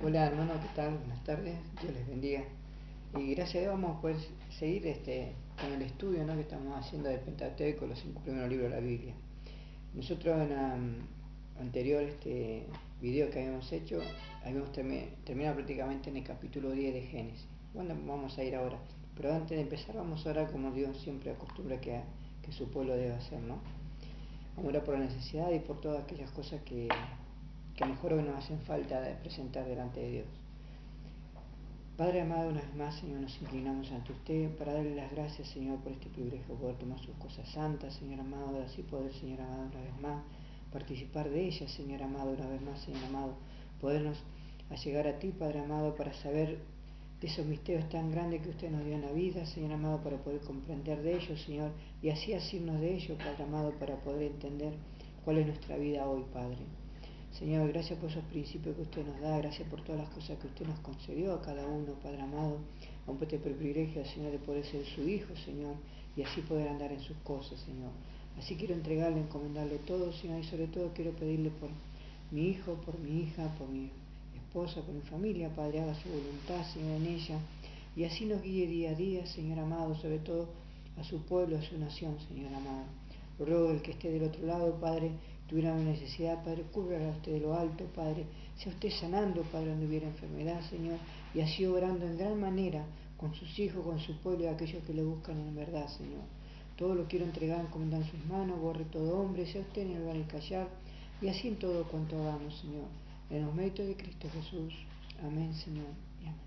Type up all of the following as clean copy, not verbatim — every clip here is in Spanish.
Hola hermano, ¿qué tal? Buenas tardes, Dios les bendiga. Y gracias a Dios vamos a poder seguir con el estudio, ¿no?, que estamos haciendo del Pentateuco, los 5 primeros libros de la Biblia. Nosotros en la anterior video que habíamos hecho, habíamos terminado prácticamente en el capítulo 10 de Génesis. Bueno, vamos a ir ahora, pero antes de empezar vamos a orar como Dios siempre acostumbra que su pueblo debe hacer, ¿no? Vamos a orar por la necesidad y por todas aquellas cosas que mejor hoy nos hacen falta de presentar delante de Dios. Padre amado, una vez más, Señor, nos inclinamos ante usted para darle las gracias, Señor, por este privilegio de poder tomar sus cosas santas, Señor amado, así poder, Señor amado, una vez más, participar de ellas, Señor amado, una vez más, Señor amado, podernos allegar a ti, Padre amado, para saber de esos misterios tan grandes que usted nos dio en la vida, Señor amado, para poder comprender de ellos, Señor, y así asirnos de ellos, Padre amado, para poder entender cuál es nuestra vida hoy, Padre. Señor, gracias por esos principios que usted nos da, gracias por todas las cosas que usted nos concedió a cada uno, Padre amado, aún por este privilegio, Señor, de poder ser su Hijo, Señor, y así poder andar en sus cosas, Señor. Así quiero entregarle, encomendarle todo, Señor, y sobre todo quiero pedirle por mi hijo, por mi hija, por mi esposa, por mi familia, Padre, haga su voluntad, Señor, en ella, y así nos guíe día a día, Señor amado, sobre todo a su pueblo, a su nación, Señor amado. Ruego el que esté del otro lado, Padre, tuviera una necesidad, Padre, cúbrala a usted de lo alto, Padre, sea usted sanando, Padre, donde hubiera enfermedad, Señor, y así obrando en gran manera con sus hijos, con su pueblo y aquellos que le buscan en verdad, Señor. Todo lo quiero entregar, encomendar en sus manos, borre todo hombre, sea usted en el lugar y callar, y así en todo cuanto hagamos, Señor, en los méritos de Cristo Jesús. Amén, Señor, y amén.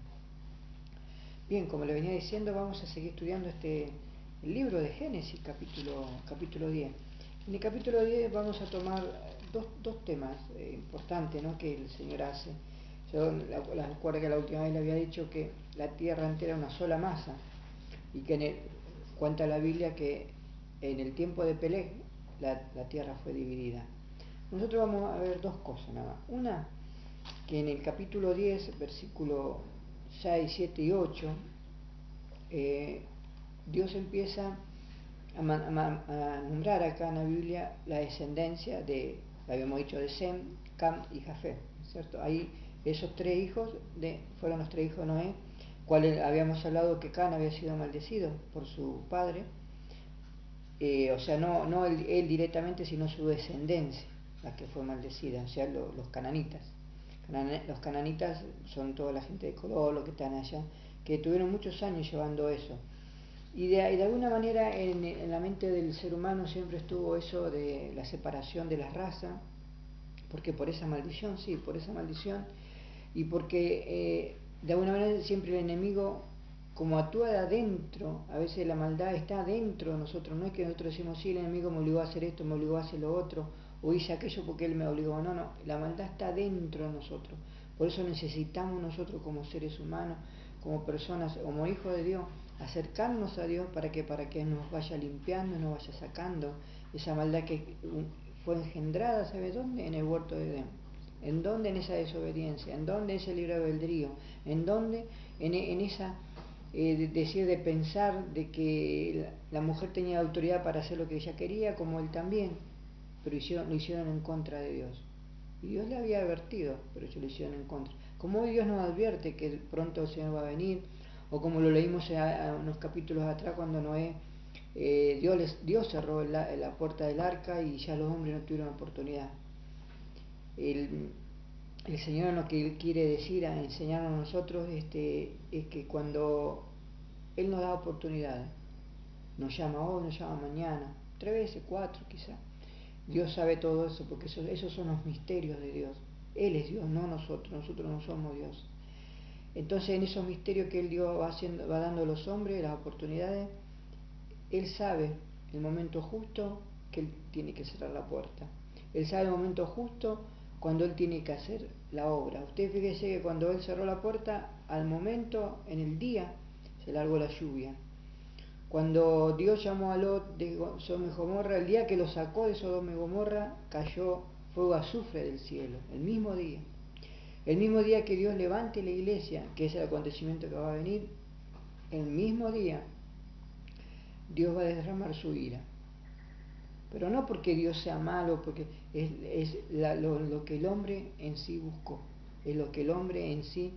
Bien, como le venía diciendo, vamos a seguir estudiando el libro de Génesis, capítulo 10. En el capítulo 10 vamos a tomar dos temas importantes, ¿no?, que el Señor hace. Yo recuerdo que la última vez le había dicho que la tierra entera era una sola masa, y que cuenta la Biblia que en el tiempo de Peleg la tierra fue dividida. Nosotros vamos a ver dos cosas nada más. Una, que en el capítulo 10, versículo 6, 7 y 8, Dios empieza a nombrar acá en la Biblia la descendencia habíamos dicho, de Sem, Cam y Jafet, ¿cierto? Ahí esos tres hijos fueron los tres hijos de Noé, cuales habíamos hablado que Cam había sido maldecido por su padre, o sea, no él directamente, sino su descendencia, la que fue maldecida, o sea, los cananitas. Los cananitas son toda la gente de color, los que están allá, que tuvieron muchos años llevando eso. Y de alguna manera en la mente del ser humano siempre estuvo eso de la separación de las razas, porque por esa maldición, sí, por esa maldición, y porque de alguna manera siempre el enemigo, como actúa de adentro, a veces la maldad está adentro de nosotros, no es que nosotros decimos, sí, el enemigo me obligó a hacer esto, me obligó a hacer lo otro, o hice aquello porque él me obligó, no, la maldad está dentro de nosotros. Por eso necesitamos nosotros como seres humanos, como personas, como hijos de Dios, acercarnos a Dios para que nos vaya limpiando, nos vaya sacando esa maldad que fue engendrada, ¿sabe dónde? En el huerto de Edén. ¿En dónde? En esa desobediencia. ¿En dónde? Ese libre albedrío. ¿En dónde? En esa de pensar de que la mujer tenía autoridad para hacer lo que ella quería, como él también, pero lo hicieron en contra de Dios. Y Dios le había advertido, pero ellos lo hicieron en contra. Como hoy Dios nos advierte que pronto el Señor va a venir, o como lo leímos a unos capítulos atrás cuando Noé, Dios cerró la puerta del arca y ya los hombres no tuvieron oportunidad. El Señor lo que Él quiere decir, a enseñarnos a nosotros, es que cuando Él nos da oportunidades, nos llama hoy, nos llama mañana, 3 veces, 4 quizás. Dios sabe todo eso, porque esos son los misterios de Dios. Él es Dios, no nosotros no somos Dios. Entonces en esos misterios que Él va dando a los hombres, las oportunidades, Él sabe el momento justo que Él tiene que cerrar la puerta. Él sabe el momento justo cuando Él tiene que hacer la obra. Usted fíjese que cuando Él cerró la puerta, al momento, en el día, se largó la lluvia. Cuando Dios llamó a Lot de Sodoma y Gomorra, el día que lo sacó de Sodoma y Gomorra, cayó fuego azufre del cielo, el mismo día. El mismo día que Dios levante la iglesia, que es el acontecimiento que va a venir, el mismo día Dios va a derramar su ira. Pero no porque Dios sea malo, porque es lo que el hombre en sí buscó. es lo que el hombre en sí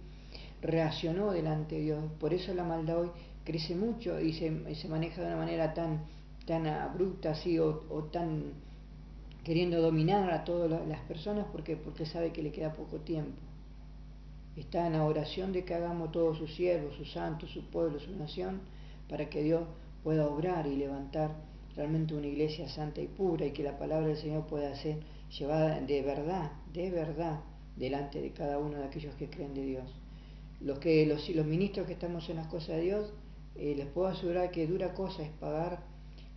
reaccionó delante de Dios. Por eso la maldad hoy crece mucho y se maneja de una manera tan abrupta así o tan queriendo dominar a todas las personas porque sabe que le queda poco tiempo. Está en la oración de que hagamos todos sus siervos, sus santos, su pueblo, su nación, para que Dios pueda obrar y levantar realmente una iglesia santa y pura y que la palabra del Señor pueda ser llevada de verdad, delante de cada uno de aquellos que creen de Dios. Los ministros que estamos en las cosas de Dios, les puedo asegurar que dura cosa es pagar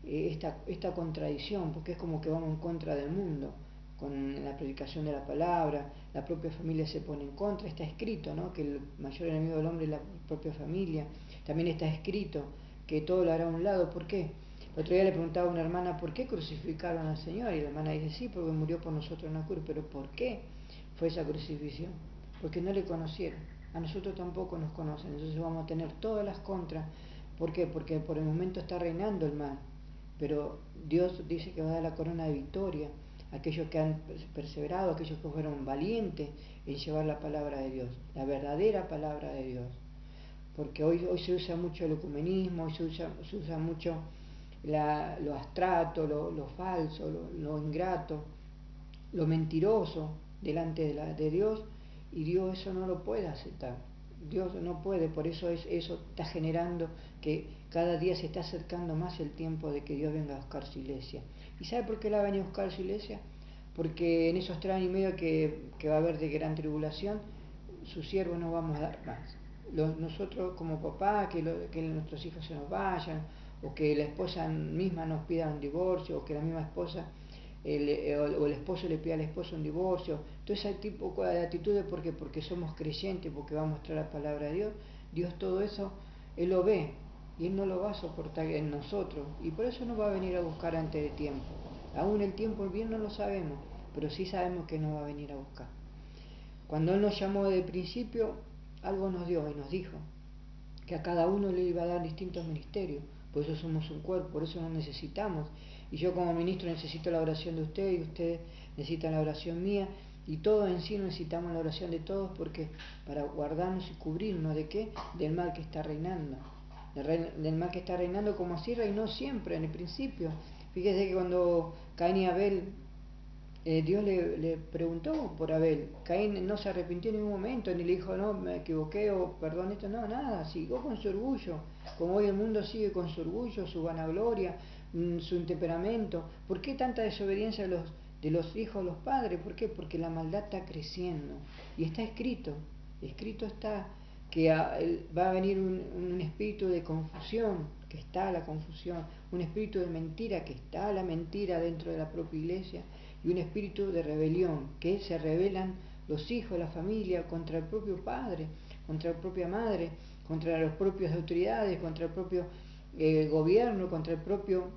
esta contradicción, porque es como que vamos en contra del mundo con la predicación de la palabra, la propia familia se pone en contra, está escrito, ¿no?, que el mayor enemigo del hombre es la propia familia. También está escrito que todo lo hará a un lado. ¿Por qué? El otro día le preguntaba a una hermana, ¿por qué crucificaron al Señor? Y la hermana dice, sí, porque murió por nosotros en la cruz. ¿Pero por qué fue esa crucifixión? Porque no le conocieron. A nosotros tampoco nos conocen. Entonces vamos a tener todas las contras. ¿Por qué? Porque por el momento está reinando el mal. Pero Dios dice que va a dar la corona de victoria a aquellos que han perseverado, aquellos que fueron valientes en llevar la palabra de Dios, la verdadera palabra de Dios. Porque hoy se usa mucho el ecumenismo, hoy se usa mucho lo abstracto, lo falso, lo ingrato, lo mentiroso delante de Dios, y Dios eso no lo puede aceptar. Dios no puede, por eso eso está generando que cada día se está acercando más el tiempo de que Dios venga a buscar su iglesia. ¿Y sabe por qué la va a venir a buscar su iglesia? Porque en esos 3 años y medio que va a haber de gran tribulación, sus siervos no vamos a dar más. Nosotros como papá, que nuestros hijos se nos vayan, o que la esposa misma nos pida un divorcio, o que la misma esposa o el esposo le pide al esposo un divorcio, todo ese tipo de actitudes porque somos creyentes, porque vamos a mostrar la palabra de Dios. Dios todo eso, Él lo ve y Él no lo va a soportar en nosotros, y por eso nos va a venir a buscar antes de tiempo. Aún el tiempo bien no lo sabemos, pero sí sabemos que nos va a venir a buscar. Cuando Él nos llamó de principio, algo nos dio y nos dijo que a cada uno le iba a dar distintos ministerios. Por eso somos un cuerpo, por eso nos necesitamos. Y yo como ministro necesito la oración de ustedes, y ustedes necesitan la oración mía, y todos en sí necesitamos la oración de todos, porque para guardarnos y cubrirnos ¿de qué? Del mal que está reinando. Del mal que está reinando, como así reinó siempre en el principio. Fíjese que cuando Caín y Abel, Dios le preguntó por Abel. Caín no se arrepintió en ningún momento, ni le dijo, no, me equivoqué, o perdón esto, no, nada, siguió con su orgullo, como hoy el mundo sigue con su orgullo, su vanagloria, su intemperamento. ¿Por qué tanta desobediencia de los hijos a los padres? ¿Por qué? Porque la maldad está creciendo, y está escrito está que va a venir un espíritu de confusión, que está la confusión, un espíritu de mentira, que está la mentira dentro de la propia iglesia, y un espíritu de rebelión, que se rebelan los hijos de la familia contra el propio padre, contra la propia madre, contra las propias autoridades, contra el propio gobierno, contra el propio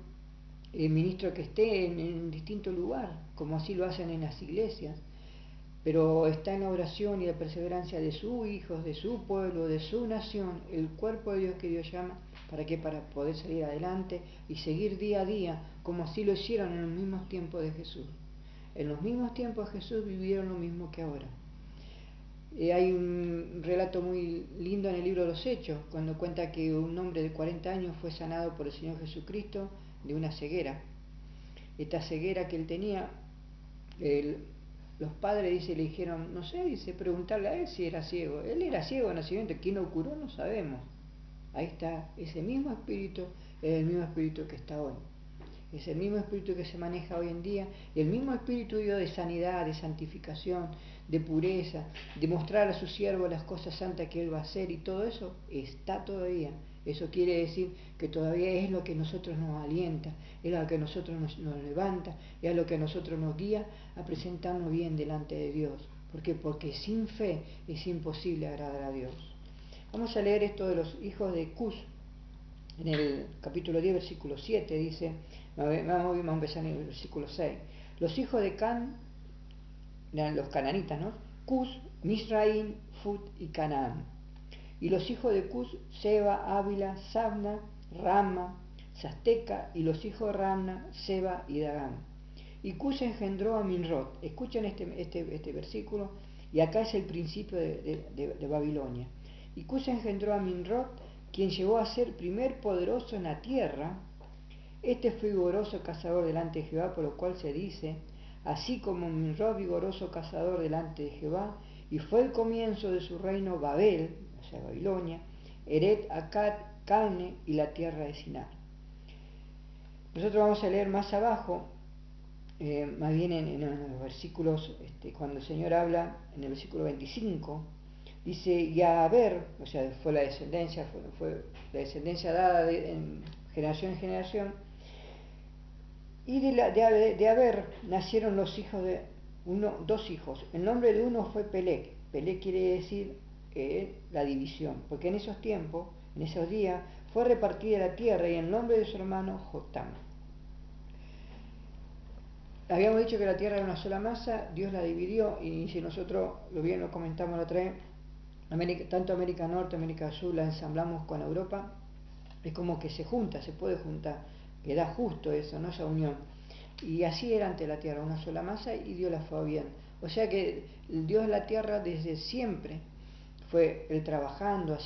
ministro que esté en distinto lugar, como así lo hacen en las iglesias. Pero está en la oración y la perseverancia de sus hijos, de su pueblo, de su nación, el cuerpo de Dios que Dios llama, ¿para qué? Para poder salir adelante y seguir día a día, como así lo hicieron en los mismos tiempos de Jesús. En los mismos tiempos de Jesús vivieron lo mismo que ahora. Hay un relato muy lindo en el libro de los Hechos, cuando cuenta que un hombre de 40 años fue sanado por el Señor Jesucristo de una ceguera. Esta ceguera que él tenía, los padres, dice, le dijeron, no sé, dice, preguntarle a él si era ciego. Él era ciego de nacimiento, ¿quién lo curó? No sabemos. Ahí está, ese mismo espíritu es el mismo espíritu que está hoy. Es el mismo espíritu que se maneja hoy en día, y el mismo espíritu de sanidad, de santificación, de pureza, de mostrar a su siervo las cosas santas que él va a hacer, y todo eso está todavía. Eso quiere decir que todavía es lo que a nosotros nos alienta, es lo que a nosotros nos levanta, es lo que a nosotros nos guía a presentarnos bien delante de Dios. ¿Por qué? Porque sin fe es imposible agradar a Dios. Vamos a leer esto de los hijos de Cus. En el capítulo 10, versículo 7 dice, vamos a empezar en el versículo 6. Los hijos de Can, los cananitas, ¿no? Cus, Misraim, Fut y Canaán. Y los hijos de Cus, Seba, Ávila, Sabna, Rama, Sasteca, y los hijos de Ramna, Seba y Dagán. Y Cus engendró a Minrod. Escuchen este versículo, y acá es el principio de Babilonia. Y Cus engendró a Nimrod, quien llegó a ser primer poderoso en la tierra. Este fue vigoroso cazador delante de Jehová, por lo cual se dice, así como Nimrod vigoroso cazador delante de Jehová, y fue el comienzo de su reino Babel, o sea Babilonia, Eret, Akkad, Calne y la tierra de Sinar. Nosotros vamos a leer más abajo, más bien en los versículos, cuando el Señor habla en el versículo 25, dice, y a Aber, o sea, fue la descendencia dada en generación en generación, y de Aber nacieron los hijos dos hijos. El nombre de uno fue Pelec. Pelec quiere decir la división, porque en esos tiempos, en esos días, fue repartida la tierra y el nombre de su hermano Jotam. Habíamos dicho que la tierra era una sola masa, Dios la dividió, y si nosotros lo comentamos la otra vez, tanto América Norte, América Sur, la ensamblamos con Europa, es como que se puede juntar, que da justo eso, ¿no? Esa unión. Y así era ante la tierra, una sola masa, y Dios la fue bien. O sea que el Dios de la tierra desde siempre fue Él trabajando,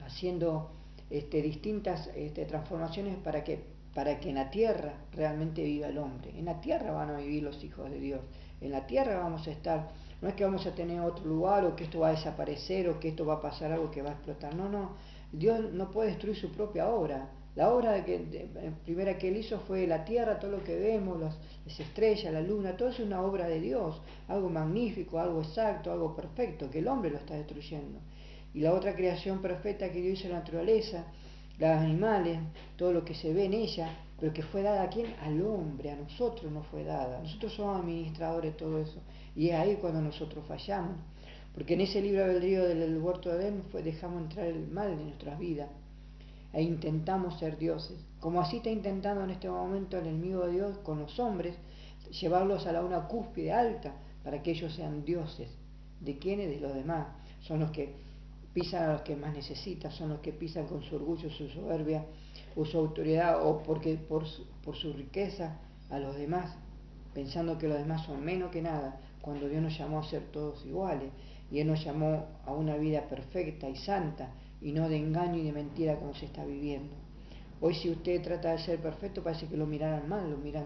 haciendo distintas transformaciones para que en la tierra realmente viva el hombre. En la tierra van a vivir los hijos de Dios. En la tierra vamos a estar. No es que vamos a tener otro lugar o que esto va a desaparecer o que esto va a pasar algo que va a explotar. No, no. Dios no puede destruir su propia obra. La obra primera que Él hizo fue la tierra, todo lo que vemos, las estrellas, la luna, todo es una obra de Dios. Algo magnífico, algo exacto, algo perfecto, que el hombre lo está destruyendo. Y la otra creación perfecta que Dios hizo en la naturaleza, los animales, todo lo que se ve en ella, pero que fue dada a quién, al hombre, a nosotros no fue dada. Nosotros somos administradores de todo eso. Y es ahí cuando nosotros fallamos. Porque en ese libre albedrío del huerto de Edén dejamos entrar el mal en nuestras vidas. E intentamos ser dioses. Como así está intentando en este momento el enemigo de Dios con los hombres, llevarlos a una cúspide alta para que ellos sean dioses. ¿De quiénes? De los demás. Son los que pisan a los que más necesitan, son los que pisan con su orgullo, su soberbia o su autoridad o porque por su riqueza a los demás, pensando que los demás son menos que nada, cuando Dios nos llamó a ser todos iguales y Él nos llamó a una vida perfecta y santa y no de engaño y de mentira como se está viviendo. Hoy si usted trata de ser perfecto parece que lo miraran mal, lo miran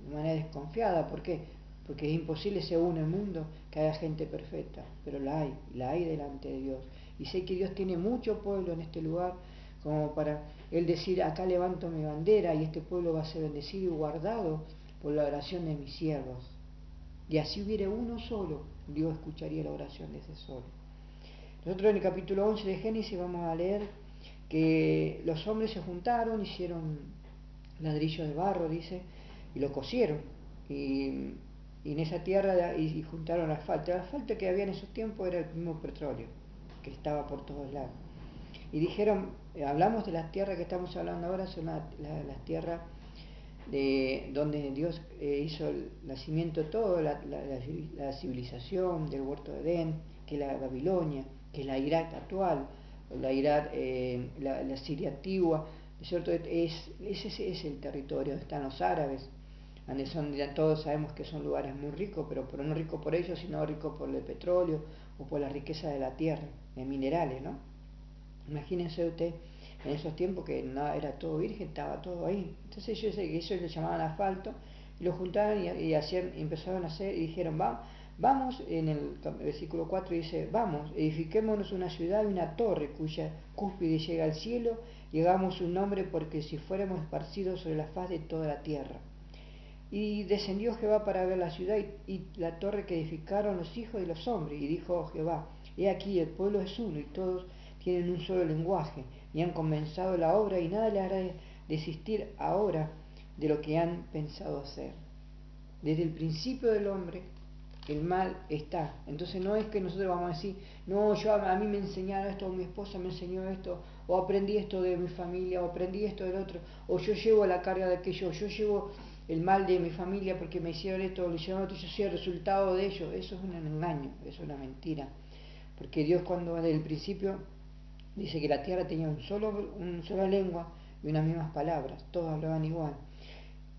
de manera desconfiada. ¿Por qué? Porque es imposible según el mundo que haya gente perfecta, pero la hay delante de Dios. Y sé que Dios tiene mucho pueblo en este lugar como para Él decir, acá levanto mi bandera y este pueblo va a ser bendecido y guardado por la oración de mis siervos. Y así hubiera uno solo, Dios escucharía la oración de ese solo. Nosotros en el capítulo 11 de Génesis vamos a leer que los hombres se juntaron, hicieron ladrillos de barro, dice, y lo cosieron. Y en esa tierra y juntaron asfalto. El asfalto que había en esos tiempos era el mismo petróleo, que estaba por todos lados. Y dijeron, hablamos de las tierras que estamos hablando ahora, son las tierras donde Dios hizo el nacimiento de todo, la civilización del huerto de Edén, que es la Babilonia, que es la Irak actual, la Irak, la Siria antigua, ¿cierto? Ese es el territorio donde están los árabes, donde todos sabemos que son lugares muy ricos, pero no ricos por ellos, sino ricos por el petróleo o por la riqueza de la tierra, de minerales, ¿no? Imagínense usted en esos tiempos que nada, era todo virgen, estaba todo ahí. Entonces ellos le llamaban asfalto y lo juntaron y empezaron a hacer y dijeron, vamos, en el versículo 4 dice, vamos, edifiquémonos una ciudad y una torre cuya cúspide llega al cielo y hagamos un nombre porque si fuéramos esparcidos sobre la faz de toda la tierra. Y descendió Jehová para ver la ciudad y la torre que edificaron los hijos de los hombres. Y dijo Jehová, he aquí el pueblo es uno y todos tienen un solo lenguaje y han comenzado la obra y nada le hará desistir ahora de lo que han pensado hacer. Desde el principio del hombre el mal está. Entonces no es que nosotros vamos a decir, no, a mí me enseñaron esto, o mi esposa me enseñó esto, o aprendí esto de mi familia, o aprendí esto del otro, o yo llevo la carga de aquello, yo llevo el mal de mi familia porque me hicieron esto, o lo hicieron otro, yo soy el resultado de ello. Eso es un engaño, eso es una mentira. Porque Dios cuando desde el principio dice que la tierra tenía una sola lengua y unas mismas palabras, todos hablaban igual.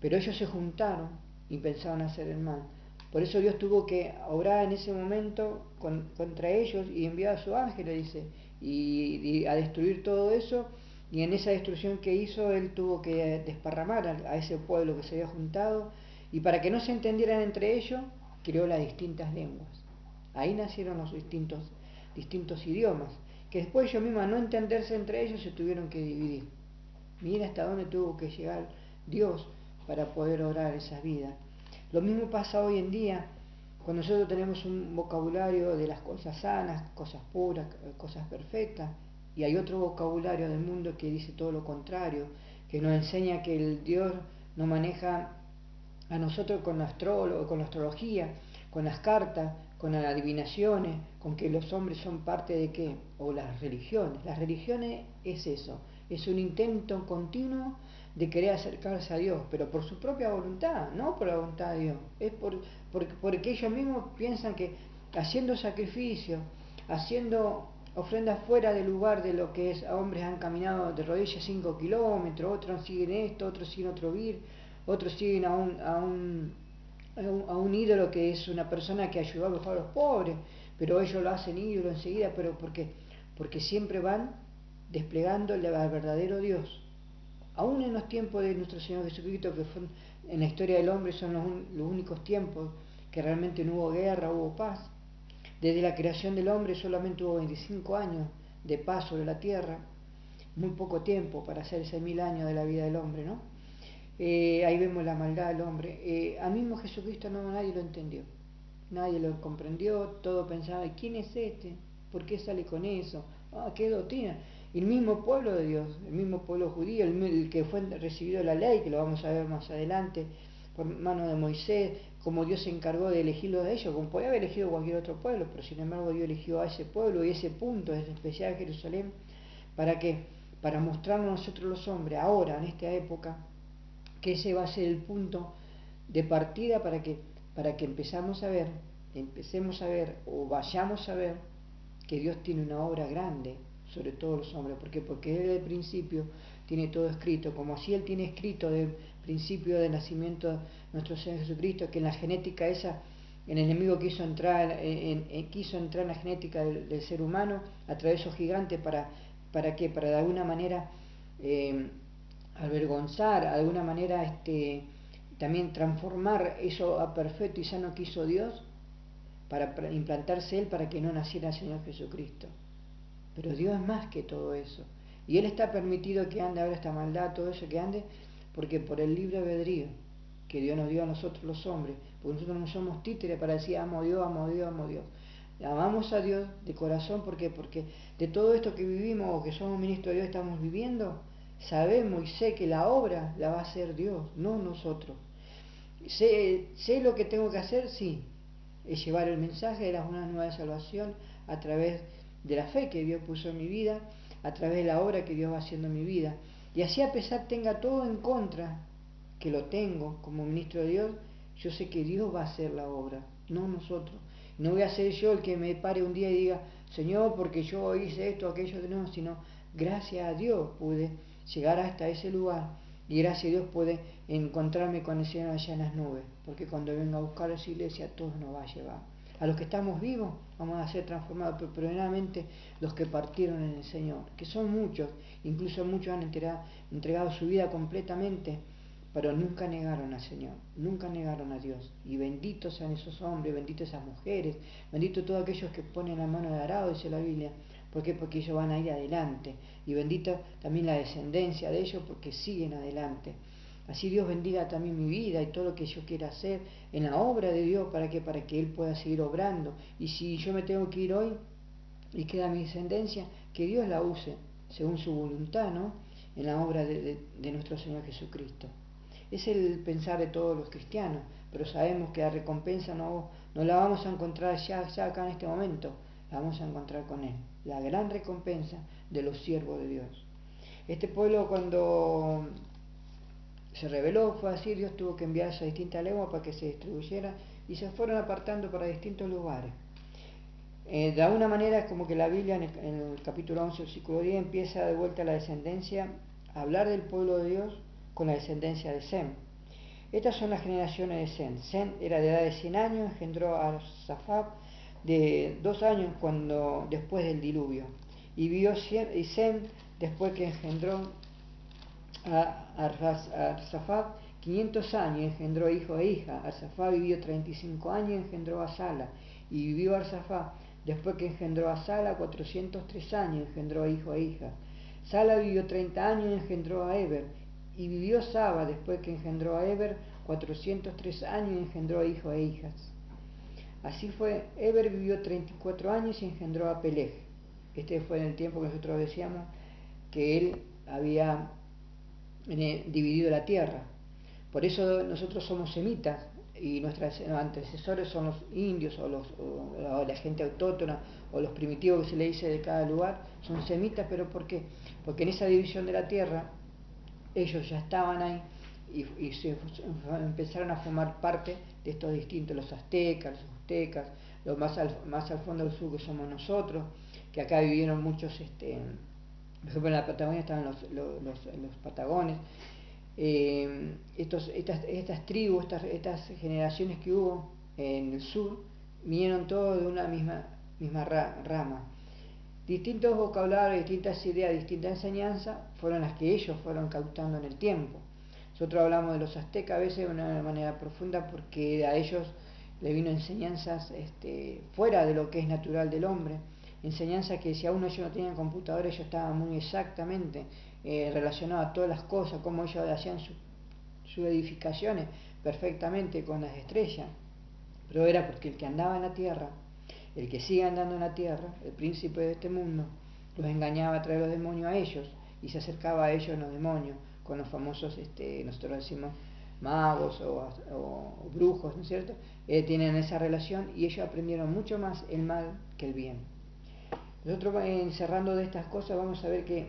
Pero ellos se juntaron y pensaban hacer el mal. Por eso Dios tuvo que obrar en ese momento contra ellos y envió a su ángel, dice, y a destruir todo eso. Y en esa destrucción que hizo, Él tuvo que desparramar a ese pueblo que se había juntado. Y para que no se entendieran entre ellos, creó las distintas lenguas. Ahí nacieron los distintos idiomas, que después ellos mismos, a no entenderse entre ellos, se tuvieron que dividir. Mira hasta dónde tuvo que llegar Dios para poder orar esas vidas. Lo mismo pasa hoy en día, cuando nosotros tenemos un vocabulario de las cosas sanas, cosas puras, cosas perfectas, y hay otro vocabulario del mundo que dice todo lo contrario, que nos enseña que el Dios nos maneja a nosotros con la astrología, con las cartas, con las adivinaciones, con que los hombres son parte de qué, o las religiones. Las religiones es eso, es un intento continuo de querer acercarse a Dios, pero por su propia voluntad, no por la voluntad de Dios. Es porque ellos mismos piensan que haciendo sacrificios, haciendo ofrendas fuera del lugar de lo que es, a hombres han caminado de rodillas 5 kilómetros, otros siguen esto, otros siguen otro vir, otros siguen a un ídolo que es una persona que ayudó a a los pobres, pero ellos lo hacen ídolo enseguida, pero porque siempre van desplegando al verdadero Dios. Aún en los tiempos de nuestro Señor Jesucristo, que fue en la historia del hombre, son los únicos tiempos que realmente no hubo guerra, hubo paz. Desde la creación del hombre solamente hubo 25 años de paz sobre la tierra, muy poco tiempo para hacer 6.000 años de la vida del hombre, ¿no? Ahí vemos la maldad del hombre. Al mismo Jesucristo nadie lo entendió, nadie lo comprendió, todo pensaba, ¿quién es este? ¿Por qué sale con eso? ¿Qué doctrina? Y el mismo pueblo de Dios, el mismo pueblo judío, el que fue recibido la ley, que lo vamos a ver más adelante, por mano de Moisés, como Dios se encargó de elegirlo de ellos, como podía haber elegido cualquier otro pueblo, pero sin embargo Dios eligió a ese pueblo y ese punto, en especial Jerusalén, ¿para qué? Para mostrarnos a nosotros los hombres, ahora, en esta época, que ese va a ser el punto de partida para que empecemos a ver o vayamos a ver que Dios tiene una obra grande sobre todos los hombres. ¿Por qué? Porque Él desde el principio tiene todo escrito, como así Él tiene escrito del principio del nacimiento de nuestro Señor Jesucristo, que en la genética esa, el enemigo quiso entrar en la genética del ser humano a través de esos gigantes para qué, para de alguna manera avergonzar, de alguna manera también transformar eso a perfecto y sano que hizo Dios para implantarse Él para que no naciera el Señor Jesucristo. Pero Dios es más que todo eso. Y Él está permitido que ande ahora esta maldad, todo eso que ande, porque por el libre albedrío que Dios nos dio a nosotros los hombres, porque nosotros no somos títeres para decir amo a Dios, amo a Dios, amo a Dios. Amamos a Dios de corazón, porque de todo esto que vivimos o que somos ministros de Dios estamos viviendo, sabemos y sé que la obra la va a hacer Dios, no nosotros. Sé lo que tengo que hacer, sí, es llevar el mensaje de la buena nueva de salvación a través de la fe que Dios puso en mi vida, a través de la obra que Dios va haciendo en mi vida. Y así, a pesar tenga todo en contra, que lo tengo como ministro de Dios, yo sé que Dios va a hacer la obra, no nosotros. No voy a ser yo el que me pare un día y diga, Señor, porque yo hice esto, aquello, no, sino gracias a Dios pude llegar hasta ese lugar y gracias a Dios pude encontrarme con el Señor allá en las nubes, porque cuando venga a buscar a su iglesia, todos nos va a llevar. A los que estamos vivos vamos a ser transformados, pero primeramente los que partieron en el Señor, que son muchos, incluso muchos han entregado su vida completamente, pero nunca negaron al Señor, nunca negaron a Dios. Y benditos sean esos hombres, benditas esas mujeres, benditos todos aquellos que ponen la mano de arado, dice la Biblia. ¿Por qué? Porque ellos van a ir adelante. Y bendita también la descendencia de ellos porque siguen adelante. Así Dios bendiga también mi vida y todo lo que yo quiera hacer en la obra de Dios para que Él pueda seguir obrando. Y si yo me tengo que ir hoy y queda mi descendencia, que Dios la use según su voluntad, ¿no? En la obra de nuestro Señor Jesucristo. Es el pensar de todos los cristianos, pero sabemos que la recompensa no la vamos a encontrar ya acá en este momento, la vamos a encontrar con Él, la gran recompensa de los siervos de Dios. Este pueblo, cuando se rebeló, fue así, Dios tuvo que enviar a distintas lenguas para que se distribuyeran y se fueron apartando para distintos lugares. De alguna manera es como que la Biblia en el capítulo 11, versículo 10, empieza de vuelta la descendencia, a hablar del pueblo de Dios con la descendencia de Sem. Estas son las generaciones de Sem. Sem era de edad de 100 años, engendró a Arsafat de 2 años después del diluvio. Y vivió Sem, después que engendró a Arsafat, 500 años, engendró hijos e hijas. Arsafat vivió 35 años, engendró a Sala. Y vivió Arsafat, después que engendró a Sala, 403 años, engendró hijos e hijas. Sala vivió 30 años, engendró a Eber. Y vivió Saba, después que engendró a Eber, 403 años, engendró hijos e hijas. Así fue, Eber vivió 34 años y engendró a Peleg. Este fue en el tiempo que nosotros decíamos que él había dividido la tierra. Por eso nosotros somos semitas y nuestros antecesores son los indios o la gente autóctona o los primitivos que se le dice de cada lugar, son semitas. ¿Pero por qué? Porque en esa división de la tierra ellos ya estaban ahí y se empezaron a formar parte de estos distintos, los aztecas, los aztecas, los más al fondo del sur que somos nosotros, que acá vivieron muchos, por ejemplo en la Patagonia estaban los patagones. Estas tribus, estas generaciones que hubo en el sur, vinieron todos de una misma rama. Distintos vocabularios, distintas ideas, distintas enseñanzas fueron las que ellos fueron captando en el tiempo. Nosotros hablamos de los aztecas a veces de una manera profunda porque a ellos le vino enseñanzas fuera de lo que es natural del hombre, enseñanzas que si aún ellos no tenían computadora, ellos estaban muy exactamente relacionados a todas las cosas, como ellos hacían sus edificaciones perfectamente con las estrellas, pero era porque el que andaba en la tierra, el que sigue andando en la tierra, el príncipe de este mundo, los engañaba a través de los demonios a ellos y se acercaba a ellos los demonios con los famosos, nosotros decimos magos o brujos, ¿no es cierto? Tienen esa relación y ellos aprendieron mucho más el mal que el bien. Nosotros, encerrando de estas cosas, vamos a ver que